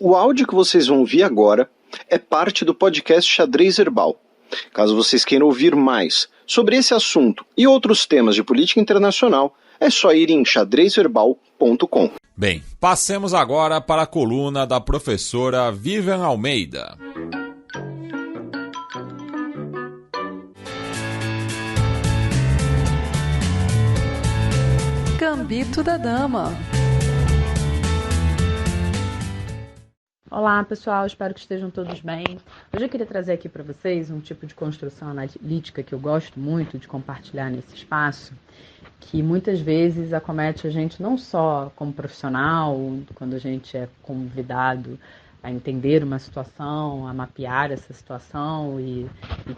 O áudio que vocês vão ouvir agora é parte do podcast Xadrez Herbal. Caso vocês queiram ouvir mais sobre esse assunto e outros temas de política internacional, é só ir em xadrezherbal.com. Bem, passemos agora para a coluna da professora Vivian Almeida. Gambito da Dama. Olá pessoal, espero que estejam todos bem. Hoje eu queria trazer aqui para vocês um tipo de construção analítica que eu gosto muito de compartilhar nesse espaço, que muitas vezes acomete a gente não só como profissional, quando a gente é convidado a entender uma situação, a mapear essa situação e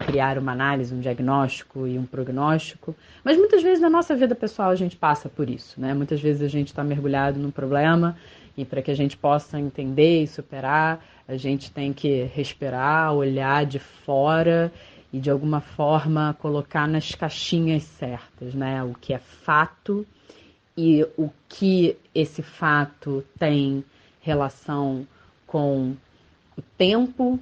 criar uma análise, um diagnóstico e um prognóstico, mas muitas vezes na nossa vida pessoal a gente passa por isso, né? Muitas vezes a gente está mergulhado num problema e para que a gente possa entender e superar, a gente tem que respirar, olhar de fora e de alguma forma colocar nas caixinhas certas, né? O que é fato e o que esse fato tem relação com o tempo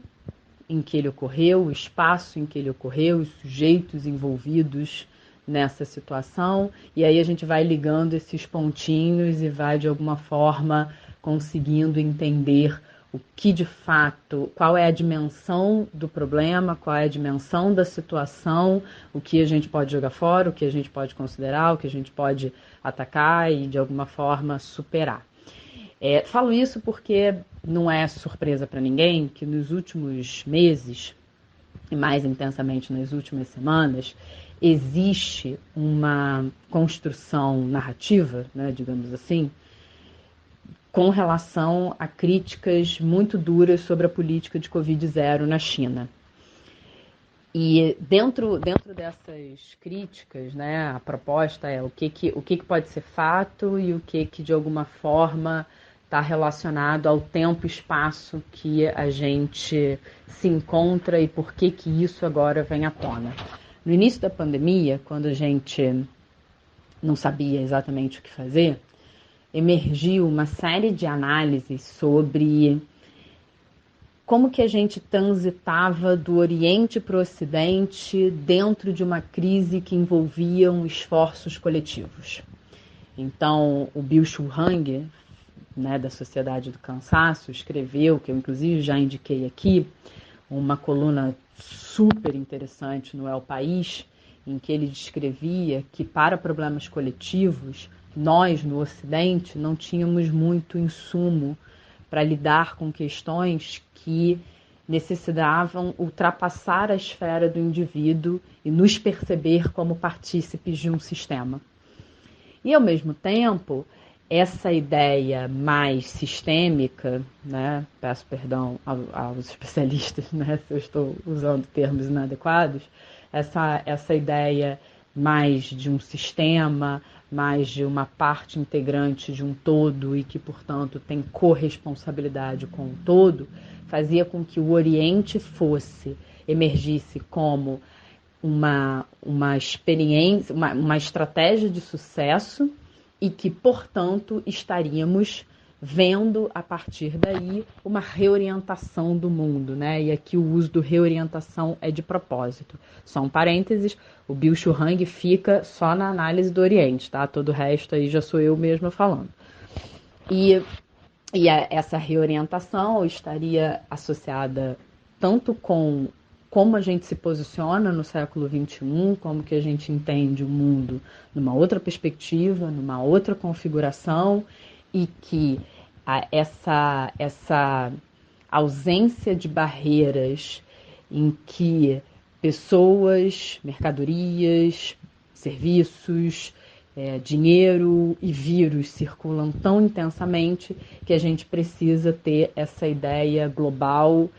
em que ele ocorreu, o espaço em que ele ocorreu, os sujeitos envolvidos nessa situação, e aí a gente vai ligando esses pontinhos e vai de alguma forma conseguindo entender o que de fato, qual é a dimensão do problema, qual é a dimensão da situação, o que a gente pode jogar fora, o que a gente pode considerar, o que a gente pode atacar e de alguma forma superar. Falo isso porque não é surpresa para ninguém que nos últimos meses, e mais intensamente nas últimas semanas, existe uma construção narrativa, né, digamos assim, com relação a críticas muito duras sobre a política de Covid-0 na China. E dentro dessas críticas, né, a proposta é o que pode ser fato e o que de alguma forma está relacionado ao tempo e espaço que a gente se encontra e por que isso agora vem à tona. No início da pandemia, quando a gente não sabia exatamente o que fazer, emergiu uma série de análises sobre como que a gente transitava do Oriente para o Ocidente dentro de uma crise que envolvia esforços coletivos. Então, o Byung-Chul Han, né, da Sociedade do Cansaço, escreveu, que eu inclusive já indiquei aqui, uma coluna super interessante no El País, em que ele descrevia que para problemas coletivos, nós no Ocidente não tínhamos muito insumo para lidar com questões que necessitavam ultrapassar a esfera do indivíduo e nos perceber como partícipes de um sistema. E ao mesmo tempo, essa ideia mais sistêmica, né, peço perdão aos especialistas, né, se eu estou usando termos inadequados, essa ideia mais de um sistema, mais de uma parte integrante de um todo e que, portanto, tem corresponsabilidade com o todo, fazia com que o Oriente emergisse como uma experiência, uma estratégia de sucesso e que, portanto, estaríamos vendo, a partir daí, uma reorientação do mundo, né? E aqui o uso do reorientação é de propósito. Só um parênteses, o Byung-Chul Han fica só na análise do Oriente, tá? Todo o resto aí já sou eu mesma falando. E essa reorientação estaria associada tanto com como a gente se posiciona no século XXI, como que a gente entende o mundo numa outra perspectiva, numa outra configuração, e que essa ausência de barreiras em que pessoas, mercadorias, serviços, dinheiro e vírus circulam tão intensamente que a gente precisa ter essa ideia global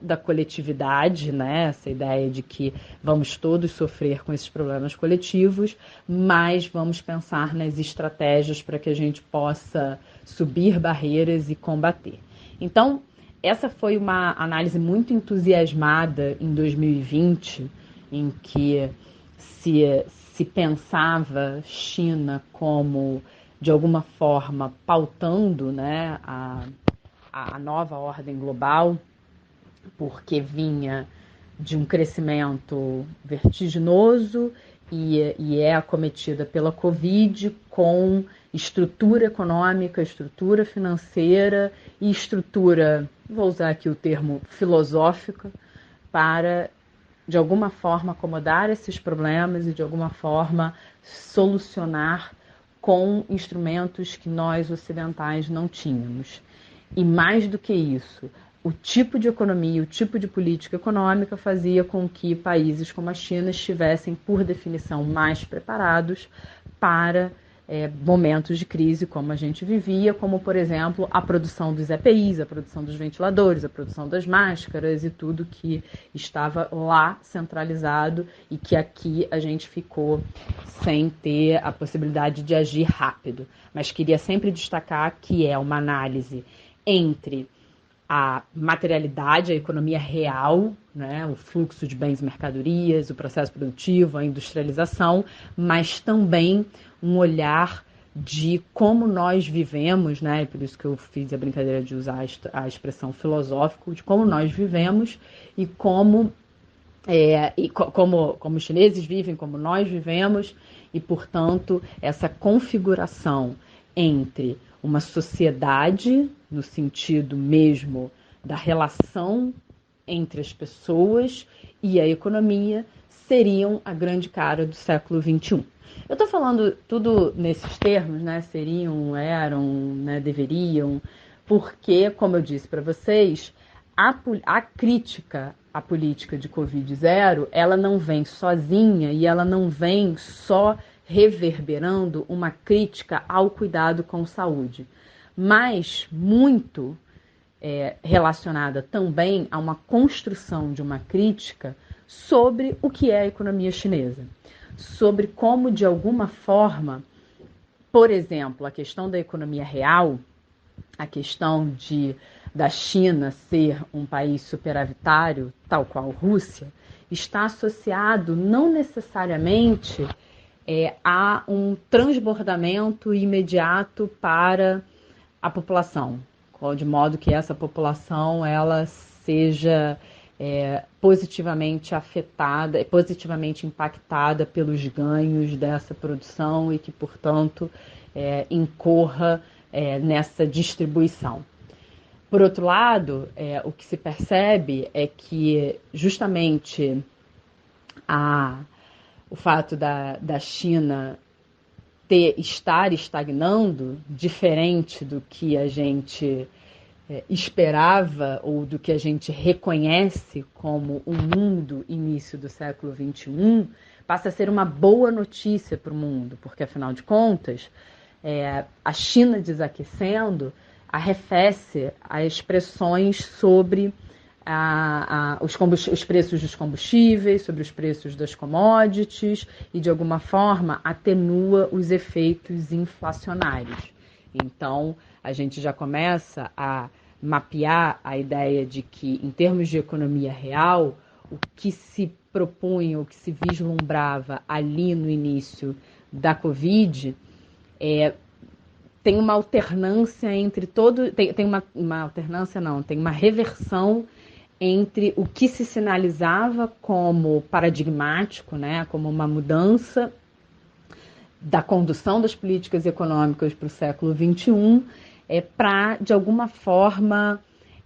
da coletividade, né? Essa ideia de que vamos todos sofrer com esses problemas coletivos, mas vamos pensar nas estratégias para que a gente possa subir barreiras e combater. Então, essa foi uma análise muito entusiasmada em 2020, em que se pensava China como, de alguma forma, pautando, né, a nova ordem global, porque vinha de um crescimento vertiginoso e é acometida pela Covid com estrutura econômica, estrutura financeira e estrutura, vou usar aqui o termo filosófica, para, de alguma forma, acomodar esses problemas e, de alguma forma, solucionar com instrumentos que nós ocidentais não tínhamos. E mais do que isso, o tipo de economia, o tipo de política econômica fazia com que países como a China estivessem, por definição, mais preparados para momentos de crise como a gente vivia, como, por exemplo, a produção dos EPIs, a produção dos ventiladores, a produção das máscaras e tudo que estava lá centralizado e que aqui a gente ficou sem ter a possibilidade de agir rápido. Mas queria sempre destacar que é uma análise entre a materialidade, a economia real, né, o fluxo de bens e mercadorias, o processo produtivo, a industrialização, mas também um olhar de como nós vivemos, né, por isso que eu fiz a brincadeira de usar a expressão filosófico, de como nós vivemos e como os chineses vivem, como nós vivemos, e, portanto, essa configuração entre uma sociedade, no sentido mesmo da relação entre as pessoas e a economia, seriam a grande cara do século XXI. Eu estou falando tudo nesses termos, né? Seriam, eram, né? Deveriam, porque, como eu disse para vocês, a crítica à política de Covid-0, ela não vem sozinha e ela não vem só reverberando uma crítica ao cuidado com saúde, mas muito relacionada também a uma construção de uma crítica sobre o que é a economia chinesa, sobre como, de alguma forma, por exemplo, a questão da economia real, a questão da China ser um país superavitário, tal qual a Rússia, está associado não necessariamente a um transbordamento imediato para a população, de modo que essa população ela seja positivamente afetada, positivamente impactada pelos ganhos dessa produção e que, portanto, incorra nessa distribuição. Por outro lado, o que se percebe é que justamente o fato da China estar estagnando, diferente do que a gente esperava ou do que a gente reconhece como o mundo início do século XXI, passa a ser uma boa notícia para o mundo, porque, afinal de contas, a China desaquecendo arrefece as expressões sobre os preços dos combustíveis, sobre os preços das commodities e, de alguma forma, atenua os efeitos inflacionários. Então, a gente já começa a mapear a ideia de que, em termos de economia real, o que se propunha, o que se vislumbrava ali no início da Covid tem uma alternância entre tem uma alternância não, tem uma reversão entre o que se sinalizava como paradigmático, né, como uma mudança da condução das políticas econômicas para o século XXI, para, de alguma forma,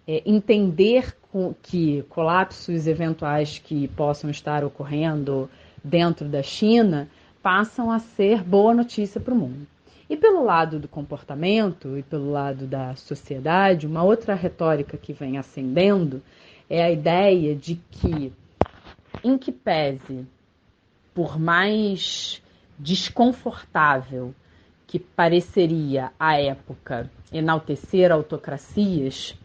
entender que colapsos eventuais que possam estar ocorrendo dentro da China passam a ser boa notícia para o mundo. E pelo lado do comportamento e pelo lado da sociedade, uma outra retórica que vem ascendendo é a ideia de que, em que pese, por mais desconfortável que pareceria à época enaltecer autocracias,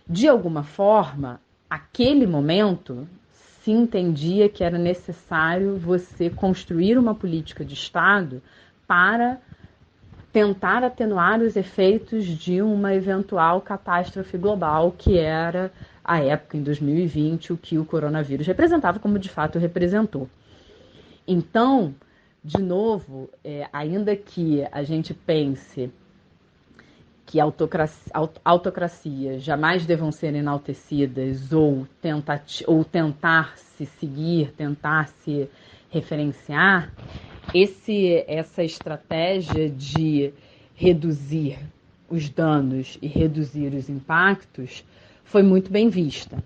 de alguma forma, aquele momento se entendia que era necessário você construir uma política de Estado para tentar atenuar os efeitos de uma eventual catástrofe global, que era, à época, em 2020, o que o coronavírus representava, como de fato representou. Então, de novo, ainda que a gente pense que autocracias jamais devam ser enaltecidas ou tentar se seguir, tentar se referenciar, essa estratégia de reduzir os danos e reduzir os impactos foi muito bem vista.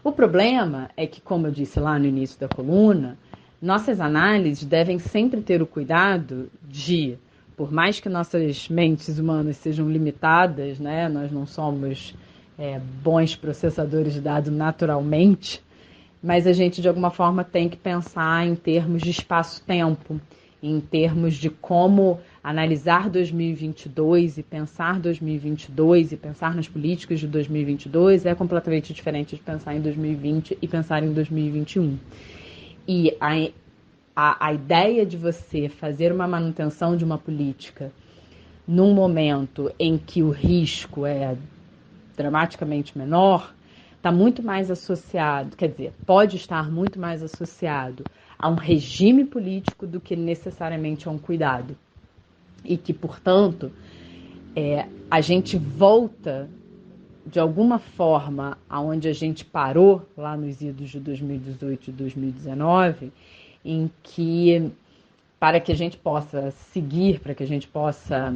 O problema é que, como eu disse lá no início da coluna, nossas análises devem sempre ter o cuidado de, por mais que nossas mentes humanas sejam limitadas, né, nós não somos bons processadores de dados naturalmente, mas a gente, de alguma forma, tem que pensar em termos de espaço-tempo, em termos de como analisar 2022 e pensar 2022 e pensar nas políticas de 2022 é completamente diferente de pensar em 2020 e pensar em 2021. E a ideia de você fazer uma manutenção de uma política num momento em que o risco é dramaticamente menor, está muito mais associado, quer dizer, pode estar muito mais associado a um regime político do que necessariamente a um cuidado. E que, portanto, a gente volta, de alguma forma, aonde a gente parou, lá nos idos de 2018 e 2019, em que, para que a gente possa seguir, para que a gente possa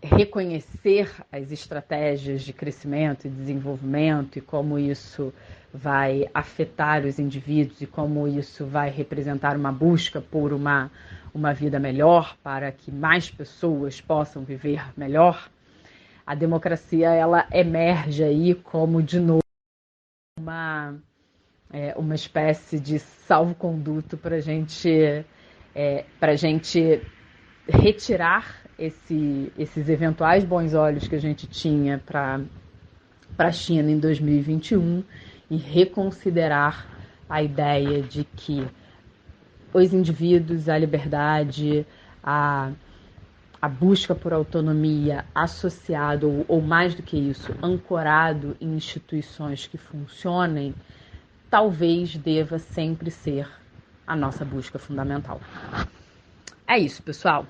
reconhecer as estratégias de crescimento e desenvolvimento e como isso vai afetar os indivíduos e como isso vai representar uma busca por uma vida melhor, para que mais pessoas possam viver melhor, a democracia ela emerge aí como, de novo, uma espécie de salvo-conduto para a gente retirar esses eventuais bons olhos que a gente tinha para a China em 2021 e reconsiderar a ideia de que os indivíduos, a liberdade, a busca por autonomia associado, ou mais do que isso, ancorado em instituições que funcionem, talvez deva sempre ser a nossa busca fundamental. É isso, pessoal.